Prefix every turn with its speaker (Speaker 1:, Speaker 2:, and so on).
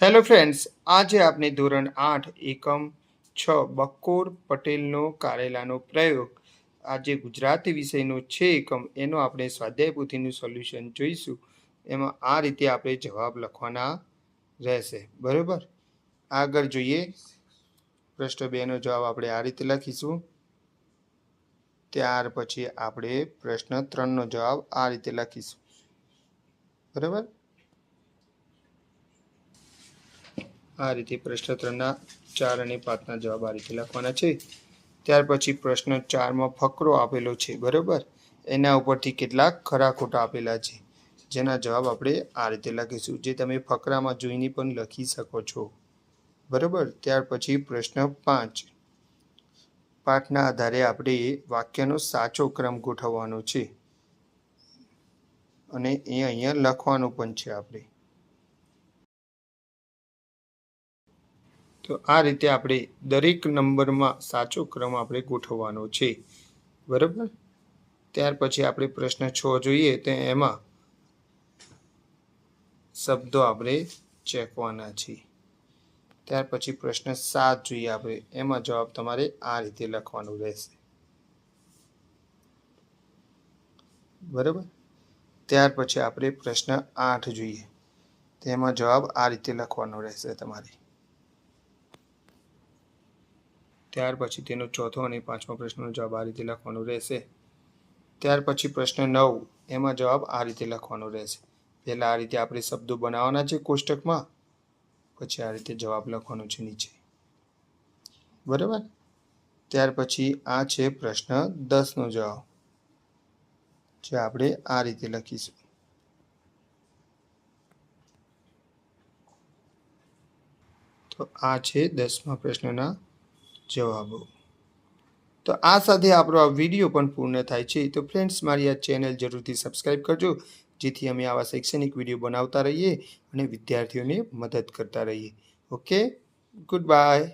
Speaker 1: Hello friends, આજે આપણે ધોરણ 8 એકમ 6 બકોર પટેલનો કારેલાનો પ્રયોગ આજે ગુજરાતી વિષયનો છે એકમ એનો આપણે સ્વાધ્યાય પોથીનું સોલ્યુશન જોઈશું. એમાં આ રીતે આપણે જવાબ લખવાના રહેશે. બરાબર, આગળ જોઈએ. પ્રશ્ન 2 નો જવાબ આપણે આ રીતે લખીશું. ત્યાર પછી આપણે પ્રશ્ન 3 નો જવાબ આ રીતે લખીશું. બરાબર, આ રીતે પ્રશ્ન 3ના 4 અને 5ના જવાબ આ રીતે લખવાના છે. ત્યાર પછી પ્રશ્ન 4માં ફકરો આપેલો છે. બરાબર, એના ઉપરથી કેટલાક ખરા ખોટા આપેલા છે, જેના જવાબ આપણે આ રીતે લખીશું, જે તમે ફકરામાં જોઈને પણ લખી શકો છો. બરાબર, ત્યાર પછી પ્રશ્ન 5 પાઠના આધારે આપણે વાક્યનો સાચો ક્રમ ગોઠવવાનો છે અને એ અહીંયા લખવાનું પણ છે આપણે. તો આ રીતે આપણે દરેક નંબરમાં સાચો ક્રમ આપણે ગોઠવવાનો છે. બરાબર, ત્યાર પછી આપણે પ્રશ્ન 6 જોઈએ તો એમાં શબ્દો આપણે ચેકવાના છે. ત્યાર પછી પ્રશ્ન 7 જોઈએ આપણે, એમાં જવાબ તમારે આ રીતે લખવાનું રહેશે. બરાબર, ત્યાર પછી આપણે પ્રશ્ન 8 જોઈએ, તેમાં જવાબ આ રીતે લખવાનો રહેશે તમારે. ત્યાર પછી તેનો ચોથો અને 5મો પ્રશ્નનો જવાબ આ રીતે લખવાનો રહેશે. ત્યાર પછી પ્રશ્ન 9, એમાં જવાબ આ રીતે લખવાનો રહેશે. પહેલાં આ રીતે આપણે શબ્દો બનાવવાના છે કોષ્ટકમાં, પછી આ રીતે જવાબ લખવાનો છે નીચે. બરાબર, ત્યાર પછી આ છે પ્રશ્ન 10નો જવાબ, જે આપણે આ રીતે લખીશું. તો આ છે 10મા પ્રશ્નના જવાબો. તો આ સાથે આપણો આ વિડીયો પણ પૂર્ણ થાય છે. તો ફ્રેન્ડ્સ, મારી આ ચેનલ જરૂરથી સબસ્ક્રાઈબ કરજો, જેથી અમે આવા શૈક્ષણિક વિડીયો બનાવતા રહીએ અને વિદ્યાર્થીઓને મદદ કરતા રહીએ. Okay, good bye.